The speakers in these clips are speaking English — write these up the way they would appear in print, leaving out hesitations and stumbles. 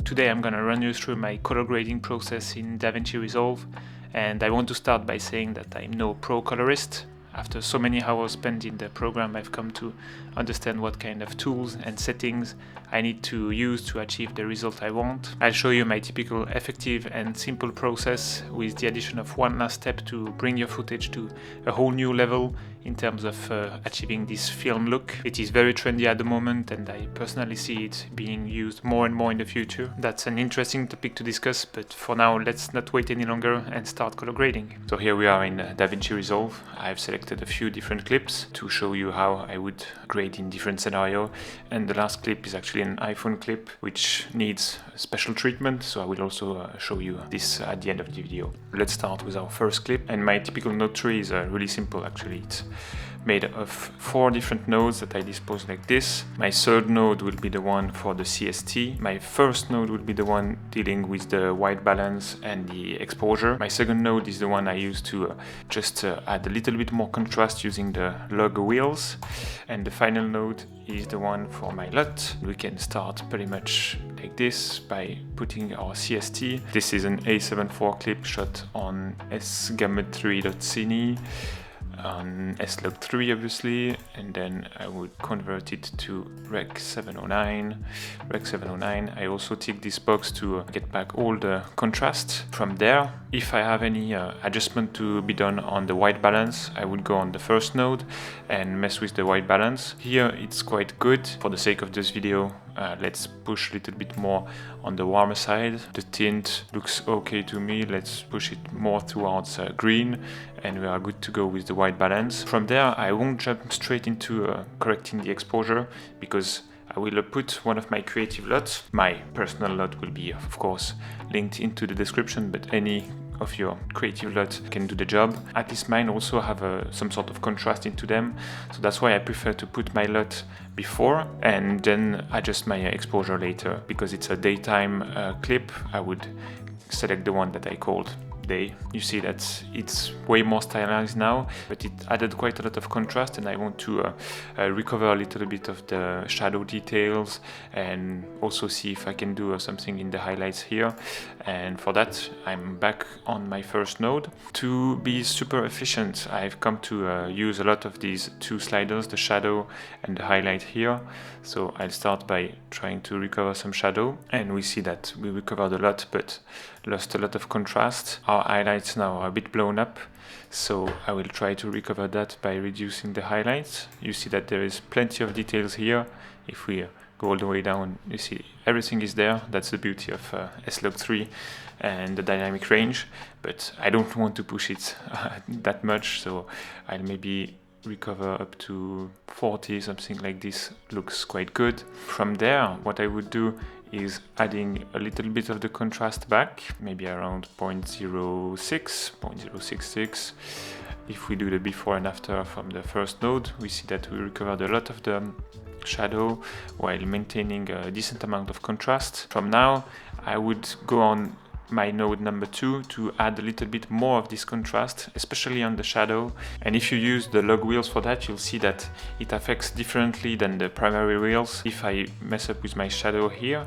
Today I'm gonna run you through my color grading process in DaVinci Resolve, and I want to start by saying that I'm no pro colorist. After so many hours spent in the program, I've come to understand what kind of tools and settings I need to use to achieve the result I want. I'll show you my typical effective and simple process with the addition of one last step to bring your footage to a whole new level in terms of achieving this film look. It is very trendy at the moment, and I personally see it being used more and more in the future. That's an interesting topic to discuss, but for now let's not wait any longer and start color grading. So here we are in DaVinci Resolve. I've selected a few different clips to show you how I would grade in different scenarios, and the last clip is actually an iPhone clip which needs special treatment, so I will also show you this at the end of the video. Let's start with our first clip, and my typical node tree is really simple actually. It's made of 4 different nodes that I dispose like this. My third node will be the one for the CST. My first node will be the one dealing with the white balance and the exposure. My second node is the one I use to just add a little bit more contrast using the log wheels. And the final node is the one for my LUT. We can start pretty much like this by putting our CST. This is an A74 clip shot on sgamut3.cine. on slog3 obviously, and then I would convert it to Rec 709. I also tick this box to get back all the contrast. From there, if I have any adjustment to be done on the white balance, I would go on the first node and mess with the white balance. Here it's quite good. For the sake of this video, let's push a little bit more on the warmer side. The tint looks okay to me. Let's push it more towards green, and we are good to go with the white balance. From there, I won't jump straight into correcting the exposure, because I will put one of my creative LUTs. My personal LUT will be, of course, linked into the description, but any of your creative LUT can do the job. At least mine also have some sort of contrast into them, so that's why I prefer to put my LUT before and then adjust my exposure later. Because it's a daytime clip, I would select the one that I called day. You see that it's way more stylized now, but it added quite a lot of contrast, and I want to recover a little bit of the shadow details and also see if I can do something in the highlights here. And for that, I'm back on my first node. To be super efficient, I've come to use a lot of these 2 sliders, the shadow and the highlight here. So I'll start by trying to recover some shadow, and we see that we recovered a lot but lost a lot of contrast. Our highlights now are a bit blown up, so I will try to recover that by reducing the highlights. You see that there is plenty of details here. If we go all the way down, you see everything is there. That's the beauty of slog3 and the dynamic range, but I don't want to push it that much, so I'll maybe recover up to 40, something like this. Looks quite good. From there, what I would do is adding a little bit of the contrast back, maybe around 0.06. If we do the before and after from the first node, we see that we recovered a lot of the shadow while maintaining a decent amount of contrast. From now, I would go on my node number 2 to add a little bit more of this contrast, especially on the shadow. And if you use the log wheels for that, you'll see that it affects differently than the primary wheels. If I mess up with my shadow here,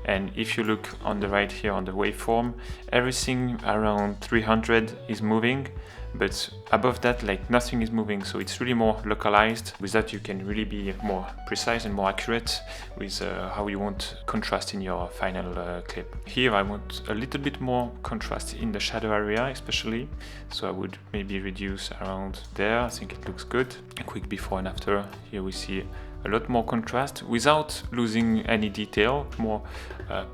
and if you look on the right here on the waveform, everything around 300 is moving, but above that, like, nothing is moving, so it's really more localized. With that, you can really be more precise and more accurate with how you want contrast in your final clip. Here I want a little bit more contrast in the shadow area especially, so I would maybe reduce around there. I think it looks good. A quick before and after. Here we see a lot more contrast without losing any detail, more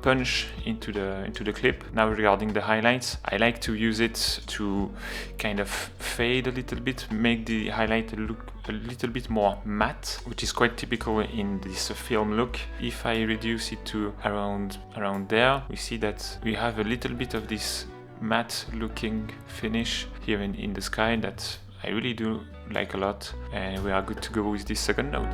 punch into the clip. Now regarding the highlights, I like to use it to kind of fade a little bit, make the highlight look a little bit more matte, which is quite typical in this film look. If I reduce it to around there, we see that we have a little bit of this matte looking finish here in the sky that I really do like a lot, and we are good to go with this second node.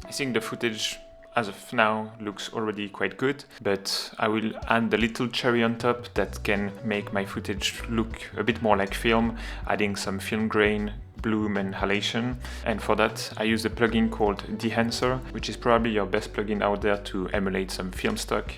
I think the footage as of now looks already quite good, but I will add a little cherry on top that can make my footage look a bit more like film, adding some film grain, bloom and halation. And for that, I use a plugin called Dehancer, which is probably your best plugin out there to emulate some film stock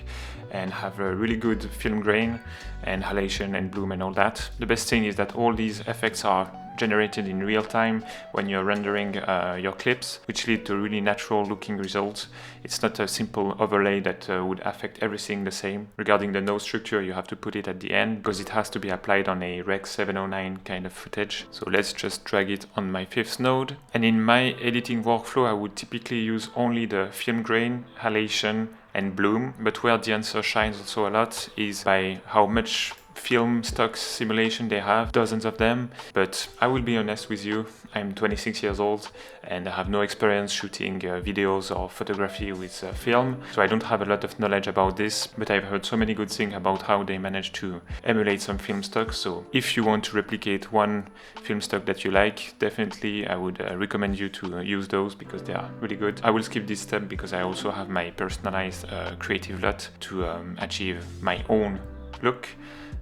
and have a really good film grain and halation and bloom and all that. The best thing is that all these effects are generated in real time when you're rendering your clips, which lead to really natural looking results. It's not a simple overlay that would affect everything the same. Regarding the node structure, you have to put it at the end because it has to be applied on a Rec 709 kind of footage. So let's just drag it on my 5th node. And in my editing workflow, I would typically use only the film grain, halation, and bloom. But where Dehancer shines also a lot is by how much film stock simulation they have, dozens of them. But I will be honest with you, I'm 26 years old and I have no experience shooting videos or photography with film, so I don't have a lot of knowledge about this, but I've heard so many good things about how they manage to emulate some film stock. So if you want to replicate one film stock that you like, definitely I would recommend you to use those because they are really good. I will skip this step because I also have my personalized creative LUT to achieve my own look.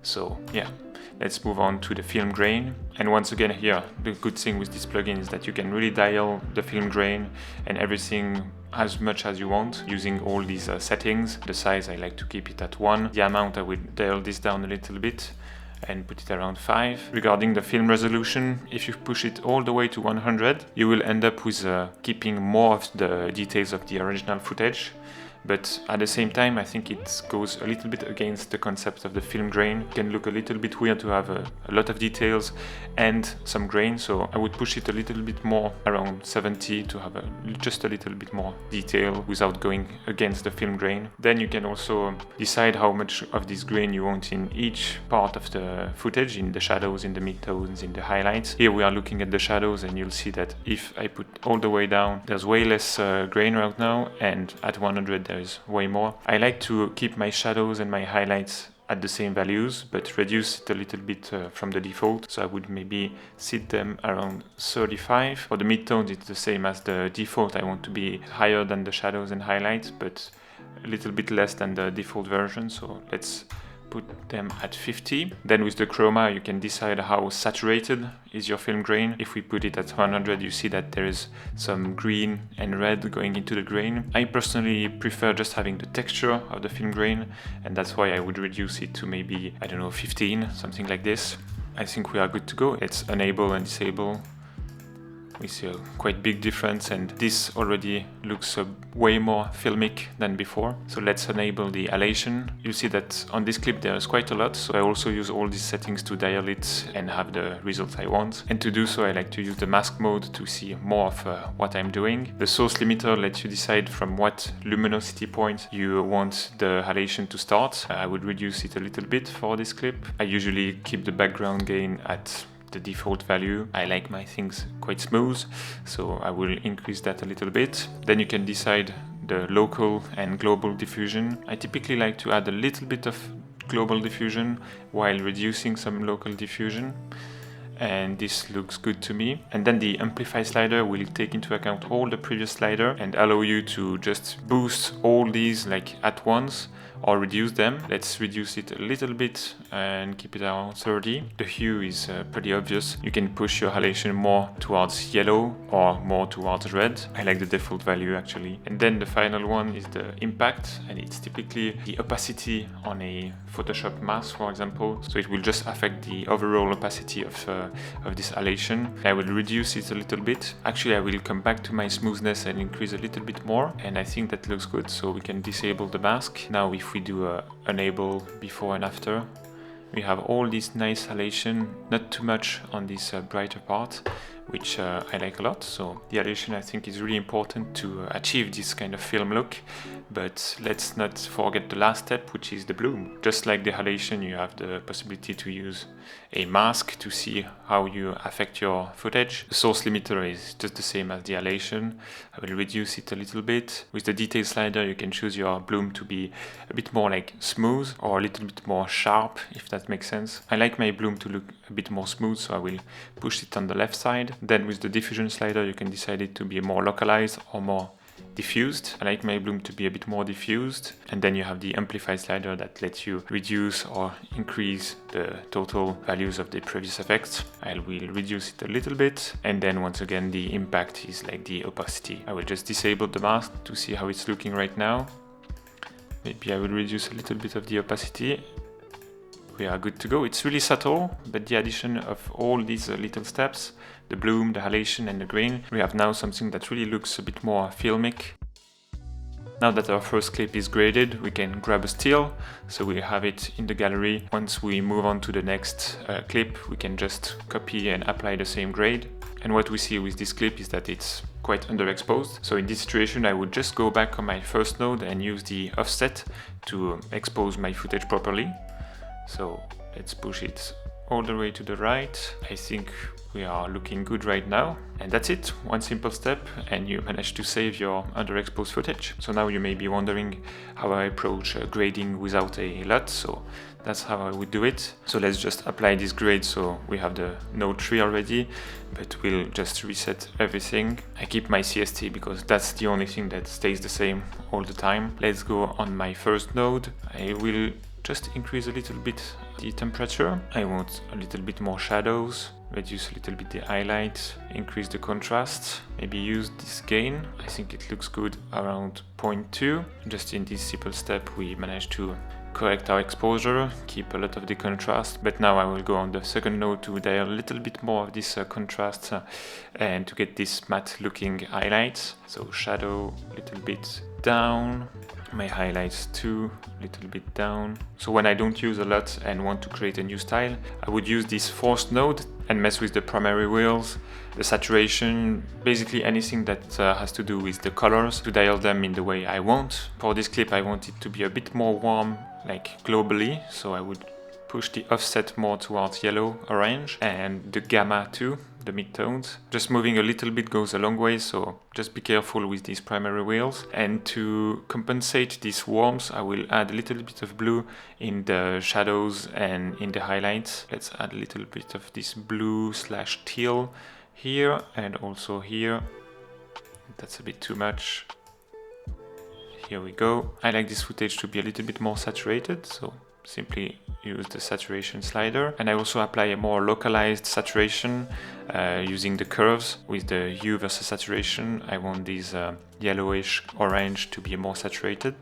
So yeah, let's move on to the film grain. And once again here, the good thing with this plugin is that you can really dial the film grain and everything as much as you want using all these settings. The size, I like to keep it at 1. The amount, I will dial this down a little bit and put it around 5. Regarding the film resolution, if you push it all the way to 100, you will end up with keeping more of the details of the original footage. But at the same time, I think it goes a little bit against the concept of the film grain. It can look a little bit weird to have a lot of details and some grain, so I would push it a little bit more around 70 to have just a little bit more detail without going against the film grain. Then you can also decide how much of this grain you want in each part of the footage, in the shadows, in the midtones, in the highlights. Here we are looking at the shadows and you'll see that if I put all the way down, there's way less grain right now, and at 100 there is way more. I like to keep my shadows and my highlights at the same values, but reduce it a little bit from the default. So I would maybe set them around 35. For the midtones, it's the same as the default. I want to be higher than the shadows and highlights, but a little bit less than the default version. So let's put them at 50. Then with the chroma, you can decide how saturated is your film grain. If we put it at 100, you see that there is some green and red going into the grain. I personally prefer just having the texture of the film grain, and that's why I would reduce it to maybe, I don't know, 15, something like this. I think we are good to go. Let's enable and disable. We see a quite big difference, and this already looks way more filmic than before. So let's enable the halation. You see that on this clip there is quite a lot, so I also use all these settings to dial it and have the results I want. And to do so, I like to use the mask mode to see more of what I'm doing. The source limiter lets you decide from what luminosity point you want the halation to start. I would reduce it a little bit for this clip. I usually keep the background gain at the default value. I like my things quite smooth, so I will increase that a little bit. Then you can decide the local and global diffusion. I typically like to add a little bit of global diffusion while reducing some local diffusion, and this looks good to me. And then the amplify slider will take into account all the previous slider and allow you to just boost all these like at once or reduce them. Let's reduce it a little bit and keep it around 30. The hue is pretty obvious. You can push your halation more towards yellow or more towards red. I like the default value actually. And then the final one is the impact, and it's typically the opacity on a Photoshop mask, for example. So it will just affect the overall opacity of this halation. I will reduce it a little bit. Actually, I will come back to my smoothness and increase a little bit more, and I think that looks good. So we can disable the mask. Now if we do enable before and after, we have all this nice halation, not too much on this brighter part, which I like a lot. So the halation I think is really important to achieve this kind of film look. But let's not forget the last step, which is the bloom. Just like the halation, you have the possibility to use a mask to see how you affect your footage. The source limiter is just the same as the halation. I will reduce it a little bit. With the detail slider, you can choose your bloom to be a bit more like smooth or a little bit more sharp, if that makes sense. I like my bloom to look a bit more smooth, so I will push it on the left side. Then with the diffusion slider, you can decide it to be more localized or more diffused. I like my bloom to be a bit more diffused. And then you have the amplify slider that lets you reduce or increase the total values of the previous effects. I will reduce it a little bit. And then once again, the impact is like the opacity. I will just disable the mask to see how it's looking right now. Maybe I will reduce a little bit of the opacity. We are good to go. It's really subtle, but the addition of all these little steps, the bloom, the halation and the grain, we have now something that really looks a bit more filmic. Now that our first clip is graded, we can grab a still, so we have it in the gallery. Once we move on to the next clip, we can just copy and apply the same grade. And what we see with this clip is that it's quite underexposed. So in this situation, I would just go back on my first node and use the offset to expose my footage properly. So let's push it all the way to the right. I think we are looking good right now. And that's it, one simple step and you manage to save your underexposed footage. So now you may be wondering how I approach grading without a LUT. So that's how I would do it. So let's just apply this grade. So we have the node 3 already, but we'll just reset everything. I keep my CST because that's the only thing that stays the same all the time. Let's go on my first node. I will just increase a little bit the temperature. I want a little bit more shadows, reduce a little bit the highlights, increase the contrast, maybe use this gain. I think it looks good around 0.2. Just in this simple step we managed to correct our exposure, keep a lot of the contrast, but now I will go on the second node to dial a little bit more of this contrast and to get this matte looking highlights. So shadow a little bit down, my highlights too, a little bit down. So when I don't use a lot and want to create a new style, I would use this fourth node and mess with the primary wheels, the saturation, basically anything that has to do with the colors to dial them in the way I want. For this clip I want it to be a bit more warm, like globally, so I would push the offset more towards yellow, orange, and the gamma too, the midtones. Just moving a little bit goes a long way, so just be careful with these primary wheels. And to compensate these warmth, I will add a little bit of blue in the shadows and in the highlights. Let's add a little bit of this blue / teal here and also here. That's a bit too much. Here we go. I like this footage to be a little bit more saturated, so simply use the saturation slider. And I also apply a more localized saturation using the curves with the hue versus saturation. I want these yellowish orange to be more saturated,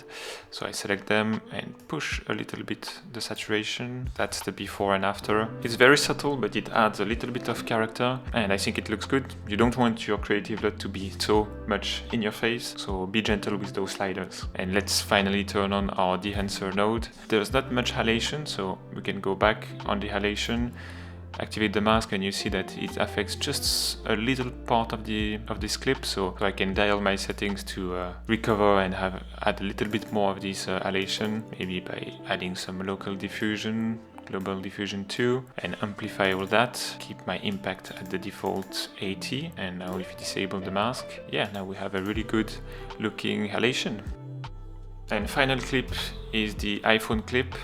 so I select them and push a little bit the saturation. That's the before and after. It's very subtle, but it adds a little bit of character and I think it looks good. You don't want your creative LUT to be so much in your face, so be gentle with those sliders. And let's finally turn on our Dehancer node. There's not much halation, so we can go back on the halation, activate the mask, and you see that it affects just a little part of this clip, so I can dial my settings to recover and add a little bit more of this halation, maybe by adding some local diffusion, global diffusion too, and amplify all that. Keep my impact at the default 80, and now if you disable the mask, yeah, now we have a really good looking halation. And final clip is the iPhone clip.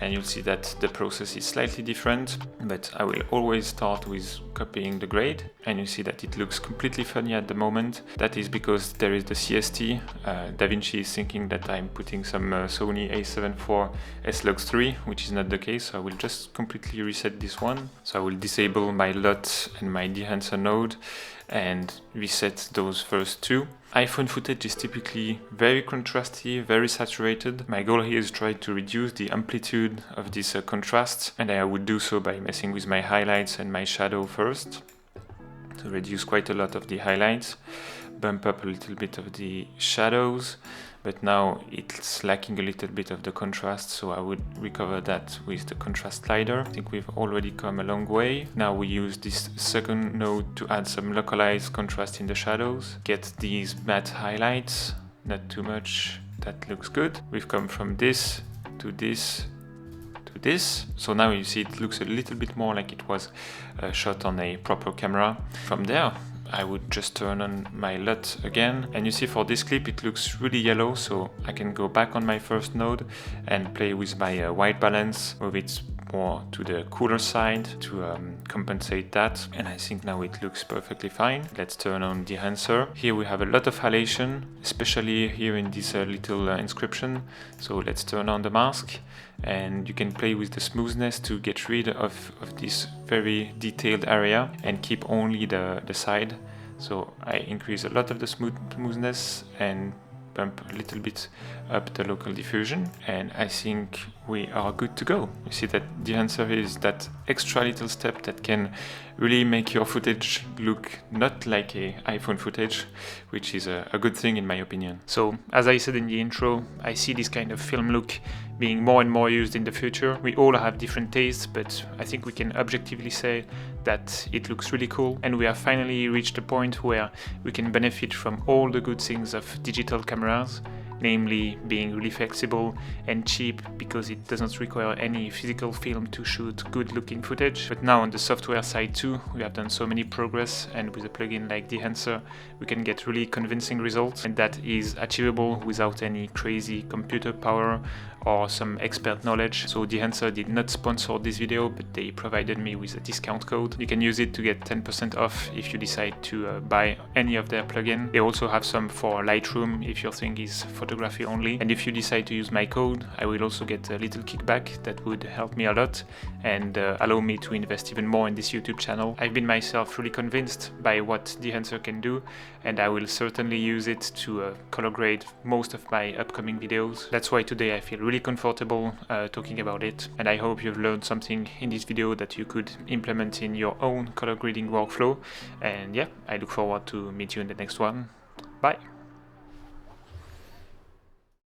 And you'll see that the process is slightly different, but I will always start with copying the grade, and you see that it looks completely funny at the moment. That is because there is the CST. DaVinci is thinking that I'm putting some Sony a7 IV S-Lux 3, which is not the case, so I will just completely reset this one. So I will disable my LUT and my Dehancer node and reset those first two. iPhone footage is typically very contrasty, very saturated. My goal here is to try to reduce the amplitude of this contrast, and I would do so by messing with my highlights and my shadow first. To reduce quite a lot of the highlights, bump up a little bit of the shadows, but now it's lacking a little bit of the contrast, so I would recover that with the contrast slider. I think we've already come a long way. Now we use this second node to add some localized contrast in the shadows, get these matte highlights, not too much, that looks good. We've come from this to this to this, so now you see it looks a little bit more like it was shot on a proper camera. From there I would just turn on my LUT again, and you see for this clip it looks really yellow, so I can go back on my first node and play with my white balance, move it more to the cooler side to compensate that, and I think now it looks perfectly fine. Let's turn on Dehancer. Here we have a lot of halation, especially here in this little inscription. So let's turn on the mask, and you can play with the smoothness to get rid of this very detailed area and keep only the side. So I increase a lot of the smoothness and bump a little bit up the local diffusion, and I think we are good to go. You see that Dehancer is that extra little step that can really make your footage look not like a iPhone footage, which is a good thing in my opinion. So as I said in the intro, I see this kind of film look being more and more used in the future. We all have different tastes, but I think we can objectively say that it looks really cool, and we have finally reached a point where we can benefit from all the good things of digital cameras, namely being really flexible and cheap because it doesn't require any physical film to shoot good looking footage. But now on the software side too, we have done so many progress, and with a plugin like Dehancer we can get really convincing results, and that is achievable without any crazy computer power or some expert knowledge. So Dehancer did not sponsor this video, but they provided me with a discount code. You can use it to get 10% off if you decide to buy any of their plugin. They also have some for Lightroom if your thing is photography only, and if you decide to use my code, I will also get a little kickback that would help me a lot and allow me to invest even more in this YouTube channel. I've been myself really convinced by what Dehancer can do, and I will certainly use it to color grade most of my upcoming videos. That's why today I feel really comfortable talking about it, and I hope you've learned something in this video that you could implement in your own color grading workflow. And yeah, I look forward to meet you in the next one. Bye!